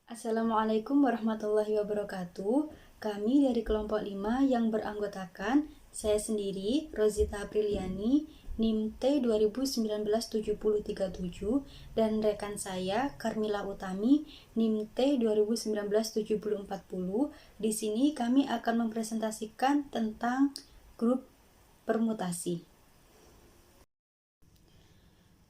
Assalamualaikum warahmatullahi wabarakatuh. Kami dari kelompok 5 yang beranggotakan saya sendiri, Rozita Apriliani, NIM T 2019-7037, dan rekan saya, Karmila Utami, NIM T 2019-7040. Di sini kami akan mempresentasikan tentang grup permutasi.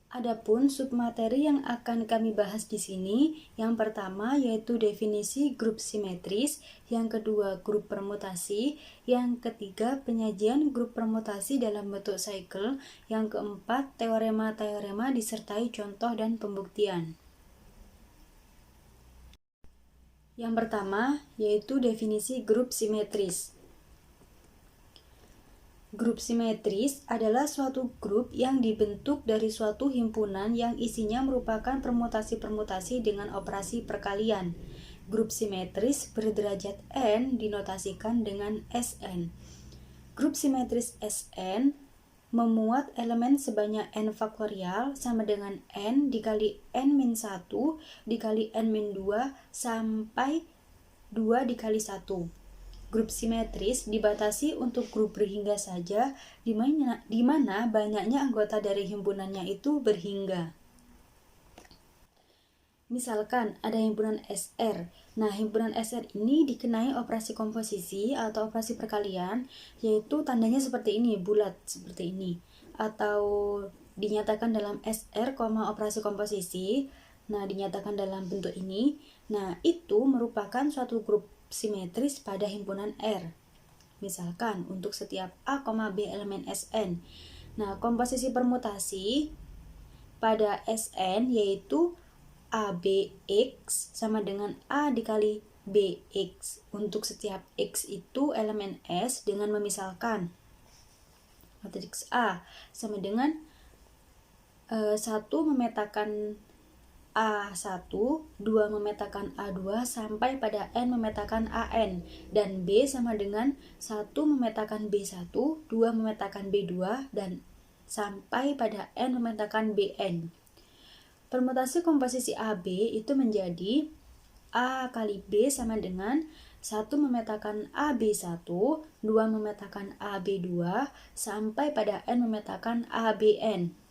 Adapun submateri yang akan kami bahas di sini, yang pertama yaitu definisi grup simetris, yang kedua grup permutasi, yang ketiga penyajian grup permutasi dalam bentuk cycle, yang keempat teorema-teorema disertai contoh dan pembuktian. Yang pertama yaitu definisi grup simetris. Grup simetris adalah suatu grup yang dibentuk dari suatu himpunan yang isinya merupakan permutasi-permutasi dengan operasi perkalian. Grup simetris berderajat n dinotasikan dengan Sn. Grup simetris Sn memuat elemen sebanyak n faktorial sama dengan n dikali n-1 dikali n-2 sampai 2 dikali 1. Grup simetris dibatasi untuk grup berhingga saja, di mana banyaknya anggota dari himpunannya itu berhingga. Misalkan ada himpunan SR. Nah, himpunan SR ini dikenai operasi komposisi atau operasi perkalian, yaitu tandanya seperti ini, bulat seperti ini. Atau dinyatakan dalam SR, operasi komposisi. Nah, dinyatakan dalam bentuk ini. Nah, itu merupakan suatu grup simetris pada himpunan R. Misalkan untuk setiap A, B elemen Sn. Nah, komposisi permutasi pada Sn yaitu ABX sama dengan A dikali BX. Untuk setiap X itu elemen S dengan memisalkan matriks A sama dengan 1 memetakan A1, 2 memetakan A2 sampai pada N memetakan AN, dan B sama dengan 1 memetakan B1, 2 memetakan B2, dan sampai pada N memetakan BN. Permutasi komposisi AB itu menjadi A kali B sama dengan 1 memetakan AB1, 2 memetakan AB2, sampai pada N memetakan ABN.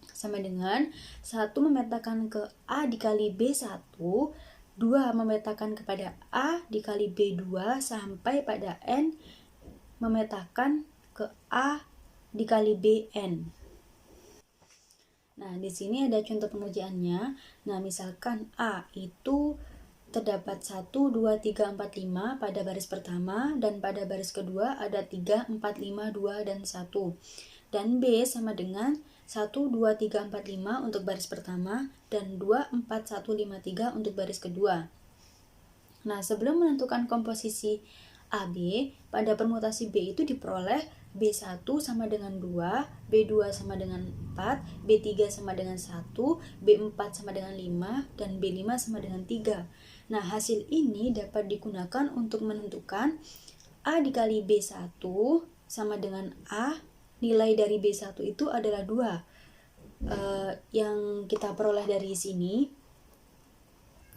Sama dengan 1 memetakan ke A dikali B1, 2 memetakan kepada A dikali B2, sampai pada N memetakan ke A dikali BN. Nah, di sini ada contoh pengerjaannya. Nah, misalkan A itu terdapat 1, 2, 3, 4, 5 pada baris pertama, dan pada baris kedua ada 3, 4, 5, 2, dan 1. Dan B sama dengan 1, 2, 3, 4, 5 untuk baris pertama, dan 2, 4, 1, 5, 3 untuk baris kedua. Nah, sebelum menentukan komposisi AB, pada permutasi B itu diperoleh B1 sama dengan 2, B2 sama dengan 4, B3 sama dengan 1, B4 sama dengan 5, dan B5 sama dengan 3. Nah, hasil ini dapat digunakan untuk menentukan A dikali B1 sama dengan A, nilai dari B1 itu adalah 2. Yang kita peroleh dari sini,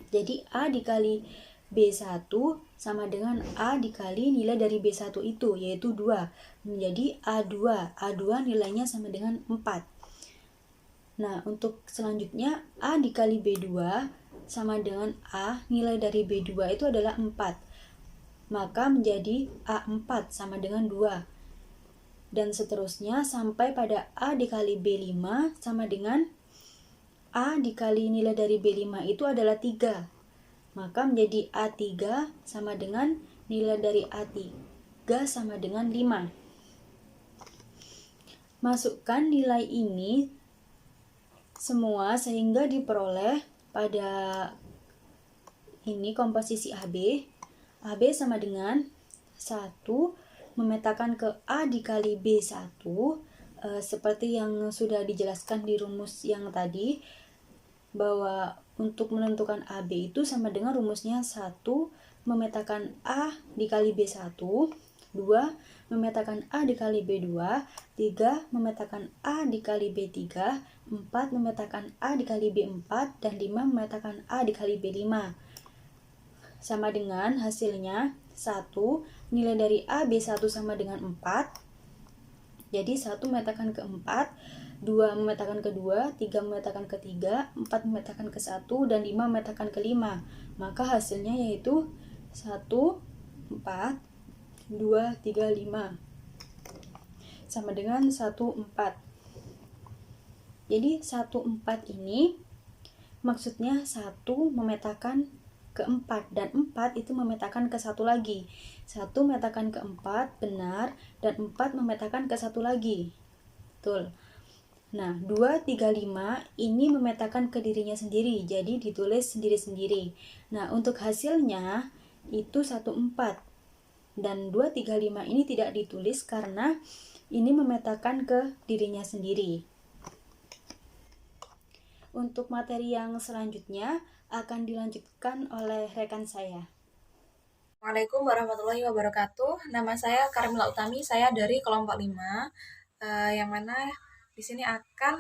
jadi A dikali B1 sama dengan A dikali nilai dari B1 itu, yaitu 2. Menjadi A2. A2 nilainya sama dengan 4. Nah, untuk selanjutnya A dikali B2 sama dengan A, nilai dari B2 itu adalah 4. Maka menjadi A4 sama dengan 2. Dan seterusnya sampai pada A dikali B5 sama dengan A dikali nilai dari B5 itu adalah 3. Maka menjadi A3 sama dengan nilai dari A3 sama dengan 5. Masukkan nilai ini semua sehingga diperoleh pada ini komposisi AB. AB sama dengan 1 memetakan ke A dikali B1, seperti yang sudah dijelaskan di rumus yang tadi, bahwa untuk menentukan AB itu sama dengan rumusnya 1 memetakan A dikali B1, 2 memetakan A dikali B2, 3 memetakan A dikali B3, 4 memetakan A dikali B4, dan 5 memetakan A dikali B5. Sama dengan hasilnya 1, nilai dari A B1 sama dengan 4. Jadi 1 memetakan ke 4, 2 memetakan ke 2, 3 memetakan ke 3, 4 memetakan ke 1, dan 5 memetakan ke 5. Maka hasilnya yaitu 1, 4, 2, 3, 5. Sama dengan 1, 4. Jadi 1, 4 ini maksudnya 1 memetakan ke 4, dan 4 itu memetakan ke 1 lagi. 1 memetakan ke 4 benar, dan 4 memetakan ke 1 lagi. Betul. Nah, 2, 3, 5 ini memetakan ke dirinya sendiri, jadi ditulis sendiri-sendiri. Nah, untuk hasilnya itu 1, 4. Dan 2, 3, 5 ini tidak ditulis karena ini memetakan ke dirinya sendiri. Untuk materi yang selanjutnya akan dilanjutkan oleh rekan saya. Assalamualaikum warahmatullahi wabarakatuh. Nama saya Karmila Utami, saya dari kelompok 5, yang mana di sini akan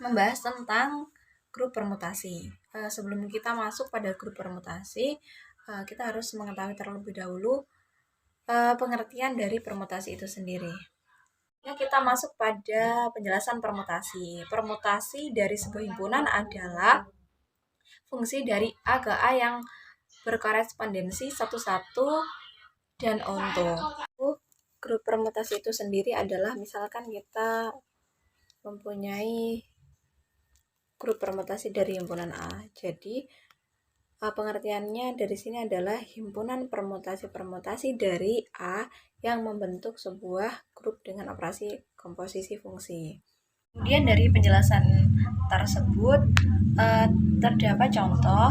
membahas tentang grup permutasi. Sebelum kita masuk pada grup permutasi, kita harus mengetahui terlebih dahulu pengertian dari permutasi itu sendiri. Ya, kita masuk pada penjelasan permutasi. Permutasi dari sebuah himpunan adalah fungsi dari A ke A yang berkorespondensi satu-satu dan onto. Grup permutasi itu sendiri adalah misalkan kita mempunyai grup permutasi dari himpunan A. Jadi pengertiannya dari sini adalah himpunan permutasi-permutasi dari A yang membentuk sebuah grup dengan operasi komposisi fungsi. Kemudian dari penjelasan tersebut terdapat contoh,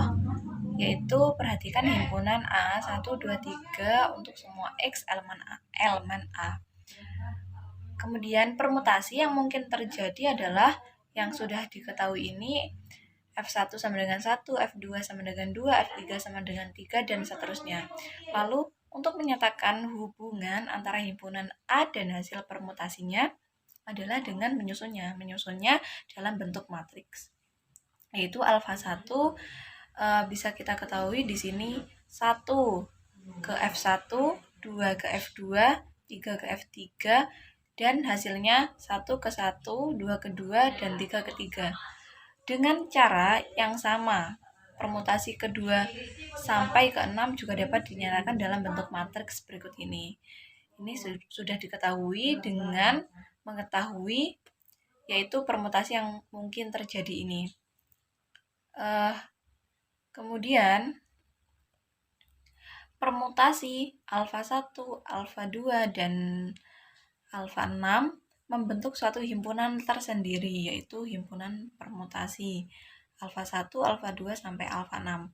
yaitu perhatikan himpunan A 1, 2, 3 untuk semua X elemen A. Kemudian permutasi yang mungkin terjadi adalah yang sudah diketahui ini F1 sama dengan 1, F2 sama dengan 2, F3 sama dengan 3, dan seterusnya. Lalu untuk menyatakan hubungan antara himpunan A dan hasil permutasinya adalah dengan menyusunnya dalam bentuk matriks, yaitu alfa 1 bisa kita ketahui di sini 1 ke F1, 2 ke F2, 3 ke F3, dan hasilnya 1 ke 1, 2 ke 2, dan 3 ke 3. Dengan cara yang sama, permutasi kedua sampai ke 6 juga dapat dinyatakan dalam bentuk matriks berikut ini. Ini sudah diketahui dengan mengetahui yaitu permutasi yang mungkin terjadi ini. Kemudian permutasi alfa 1, alfa 2, dan alfa 6 membentuk suatu himpunan tersendiri, yaitu himpunan permutasi alfa 1, alfa 2, sampai alfa 6.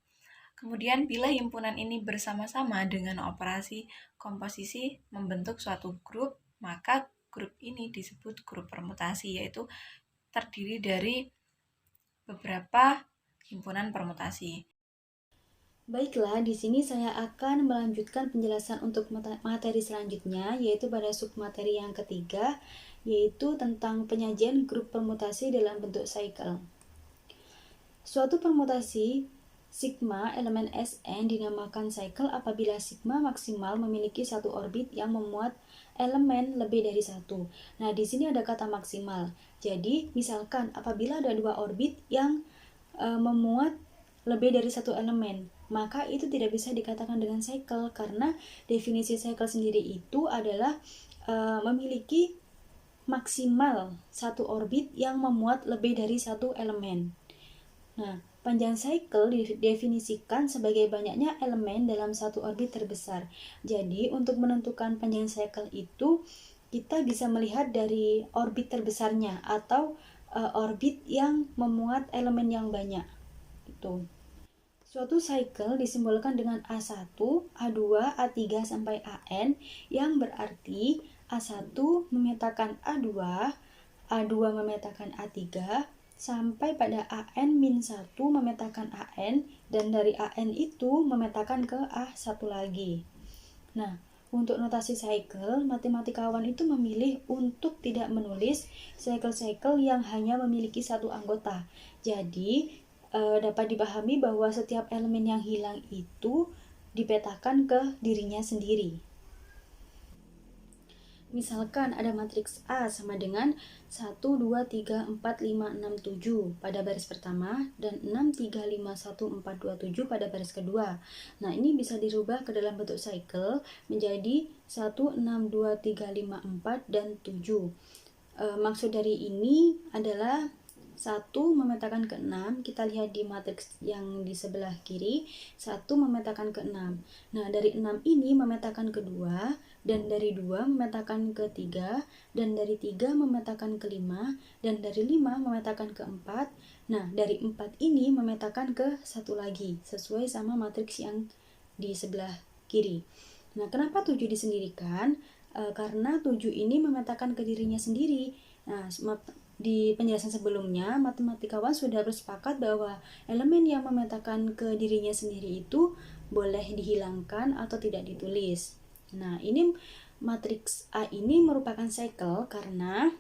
Kemudian bila himpunan ini bersama-sama dengan operasi komposisi membentuk suatu grup, maka grup ini disebut grup permutasi, yaitu terdiri dari beberapa himpunan permutasi. Baiklah, di sini saya akan melanjutkan penjelasan untuk materi selanjutnya, yaitu pada submateri yang ketiga, yaitu tentang penyajian grup permutasi dalam bentuk cycle. Suatu permutasi sigma elemen Sn dinamakan cycle apabila sigma maksimal memiliki satu orbit yang memuat elemen lebih dari satu. Nah, di sini ada kata maksimal. Jadi, misalkan apabila ada dua orbit yang memuat lebih dari satu elemen, maka itu tidak bisa dikatakan dengan cycle, karena definisi cycle sendiri itu adalah memiliki maksimal satu orbit yang memuat lebih dari satu elemen. Nah, panjang cycle didefinisikan sebagai banyaknya elemen dalam satu orbit terbesar. Jadi, untuk menentukan panjang cycle itu, kita bisa melihat dari orbit terbesarnya atau orbit yang memuat elemen yang banyak. Itu. Suatu cycle disimbolkan dengan A1, A2, A3 sampai AN, yang berarti A1 memetakan A2, A2 memetakan A3, sampai pada AN-1 memetakan AN, dan dari AN itu memetakan ke A1 lagi. Nah, Untuk notasi cycle, matematikawan itu memilih untuk tidak menulis cycle-cycle yang hanya memiliki satu anggota. Jadi, dapat dipahami bahwa setiap elemen yang hilang itu dipetakan ke dirinya sendiri. Misalkan ada matriks A sama dengan 1, 2, 3, 4, 5, 6, 7 pada baris pertama dan 6, 3, 5, 1, 4, 2, 7 pada baris kedua. Nah, ini bisa dirubah ke dalam bentuk cycle menjadi 1, 6, 2, 3, 5, 4, dan 7. Maksud dari ini adalah 1 memetakan ke 6, kita lihat di matriks yang di sebelah kiri, 1 memetakan ke 6. Nah, dari 6 ini memetakan ke 2, dan dari 2 memetakan ke 3, dan dari 3 memetakan ke 5, dan dari 5 memetakan ke 4. Nah, dari 4 ini memetakan ke 1 lagi, sesuai sama matriks yang di sebelah kiri. Nah, kenapa 7 disendirikan? Karena 7 ini memetakan ke dirinya sendiri. Nah, di penjelasan sebelumnya, matematikawan sudah bersepakat bahwa elemen yang memetakan ke dirinya sendiri itu boleh dihilangkan atau tidak ditulis. Nah, ini matriks A ini merupakan cycle karena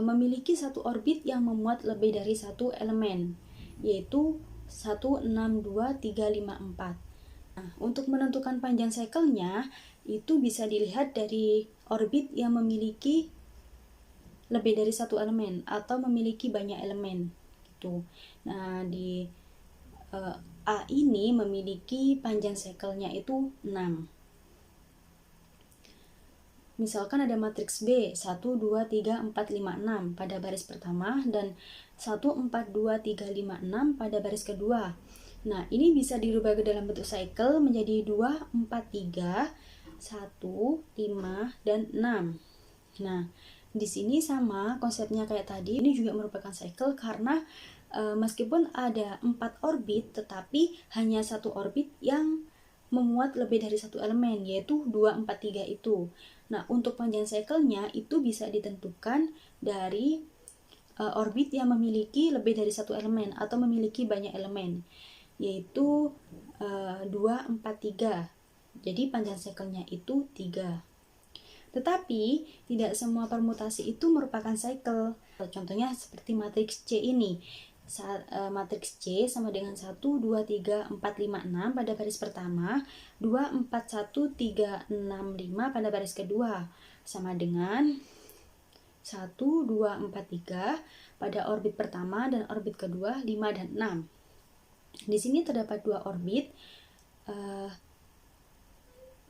memiliki satu orbit yang memuat lebih dari satu elemen, yaitu 1, 6, 2, 3, 5, 4. Nah, untuk menentukan panjang cycle-nya, itu bisa dilihat dari orbit yang memiliki lebih dari satu elemen atau memiliki banyak elemen gitu. Nah, di A ini memiliki panjang cycle-nya itu 6. Misalkan ada matriks B 1, 2, 3, 4, 5, 6 pada baris pertama dan 1, 4, 2, 3, 5, 6 pada baris kedua. Nah, ini bisa dirubah ke dalam bentuk cycle menjadi 2, 4, 3, 1, 5, dan 6. Nah, di sini sama konsepnya kayak tadi, ini juga merupakan cycle karena meskipun ada 4 orbit, tetapi hanya satu orbit yang memuat lebih dari satu elemen, yaitu 2, 4, 3 itu. Nah, untuk panjang cycle-nya itu bisa ditentukan dari orbit yang memiliki lebih dari satu elemen atau memiliki banyak elemen, yaitu 2, 4, 3. Jadi panjang cycle-nya itu 3. Tetapi, tidak semua permutasi itu merupakan cycle. Contohnya seperti matriks C ini. Matriks C sama dengan 1, 2, 3, 4, 5, 6 pada baris pertama, 2, 4, 1, 3, 6, 5 pada baris kedua. Sama dengan 1, 2, 4, 3 pada orbit pertama dan orbit kedua, 5 dan 6. Di sini terdapat dua orbit,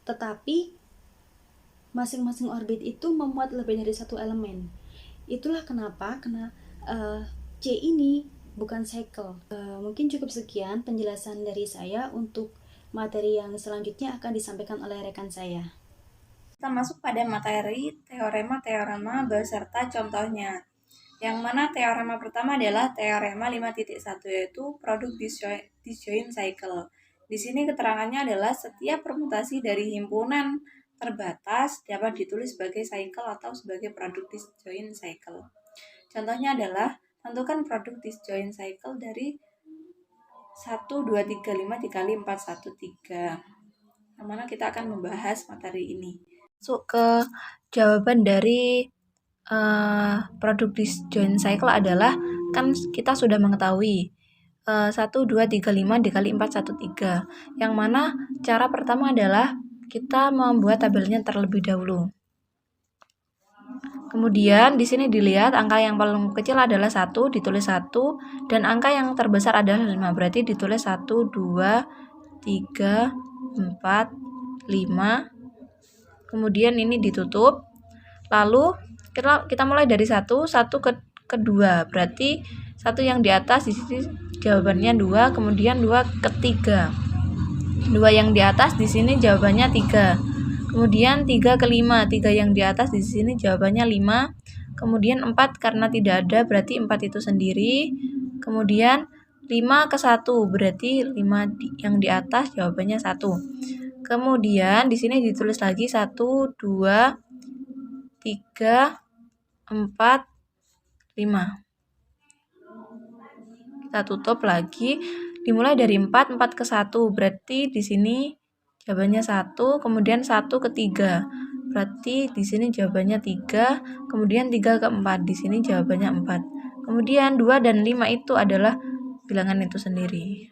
tetapi masing-masing orbit itu memuat lebih dari satu elemen. Itulah kenapa C ini bukan cycle. Mungkin cukup sekian penjelasan dari saya. Untuk materi yang selanjutnya akan disampaikan oleh rekan saya. Kita masuk pada materi teorema-teorema beserta contohnya. Yang mana teorema pertama adalah teorema 5.1, yaitu produk disjoint cycle. Di sini keterangannya adalah setiap permutasi dari himpunan terbatas dapat ditulis sebagai cycle atau sebagai produk disjoint cycle. Contohnya adalah tentukan produk disjoint cycle dari 1, 2, 3, 5 dikali 4, 1, 3. Yang mana kita akan membahas materi ini. Masuk ke jawaban dari produk disjoint cycle adalah, kan kita sudah mengetahui 1, 2, 3, 5 dikali 4, 1, 3. Yang mana cara pertama adalah kita membuat tabelnya terlebih dahulu. Kemudian di sini dilihat angka yang paling kecil adalah 1, ditulis 1, dan angka yang terbesar adalah 5. Berarti ditulis 1, 2, 3, 4, 5. Kemudian ini ditutup. Lalu kita mulai dari 1 ke 2. Berarti 1 yang di atas di sini jawabannya 2, kemudian 2 ke 3. 2 yang di atas di sini jawabannya 3. Kemudian 3 ke 5, 3 yang di atas di sini jawabannya 5. Kemudian 4 karena tidak ada berarti 4 itu sendiri. Kemudian 5 ke 1 berarti 5 yang di atas jawabannya 1. Kemudian di sini ditulis lagi 1, 2, 3, 4, 5. Kita tutup lagi. Dimulai dari 4 ke 1. Berarti di sini jawabannya 1, kemudian 1 ke 3. Berarti di sini jawabannya 3, kemudian 3 ke 4. Di sini jawabannya 4. Kemudian 2 dan 5 itu adalah bilangan itu sendiri.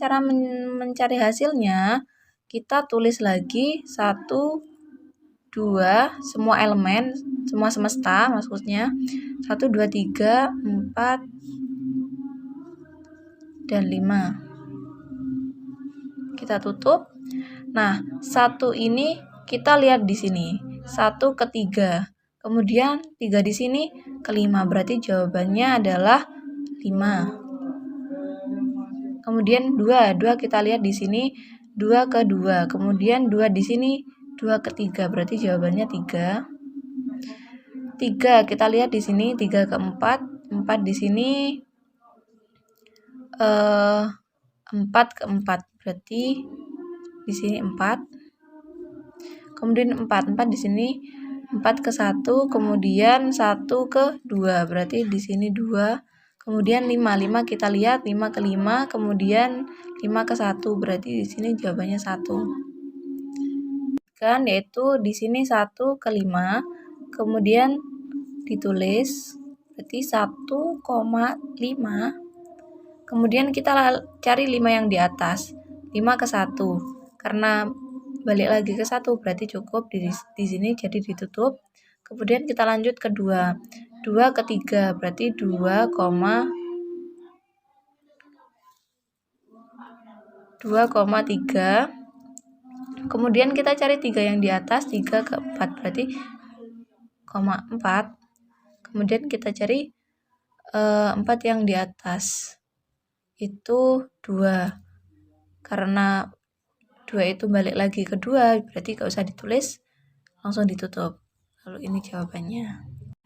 Cara mencari hasilnya, kita tulis lagi 1, 2, semua elemen, semua semesta maksudnya. 1, 2, 3, 4, dan 5. Kita tutup. Nah, 1 ini kita lihat di sini. 1 ke 3. Kemudian 3 di sini ke 5. Berarti jawabannya adalah 5. Kemudian 2 kita lihat di sini 2 ke 2. Kemudian 2 di sini 2 ke 3. Berarti jawabannya 3. 3 kita lihat di sini 3 ke 4. 4 di sini 4 ke 4. Berarti di sini 4. Kemudian 4 di sini 4 ke 1, kemudian 1 ke 2. Berarti di sini 2. Kemudian 5 kita lihat 5 ke 5, kemudian 5 ke 1. Berarti di sini jawabannya 1. Kan yaitu di sini 1 ke 5, kemudian ditulis berarti 1,5. Kemudian kita cari 5 yang di atas. 5 ke 1. Karena balik lagi ke 1 berarti cukup di sini jadi ditutup. Kemudian kita lanjut ke 2. 2 ke 3 berarti 2,3. Kemudian kita cari 3 yang di atas, 3 ke 4 berarti 4. Kemudian kita cari 4 yang di atas. Itu 2. Karena 2 itu balik lagi ke 2, berarti gak usah ditulis, langsung ditutup. Lalu ini jawabannya.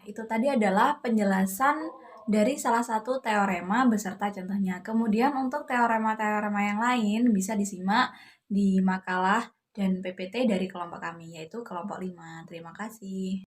Itu tadi adalah penjelasan dari salah satu teorema beserta contohnya. Kemudian untuk teorema-teorema yang lain bisa disimak di makalah dan PPT dari kelompok kami, yaitu kelompok 5. Terima kasih.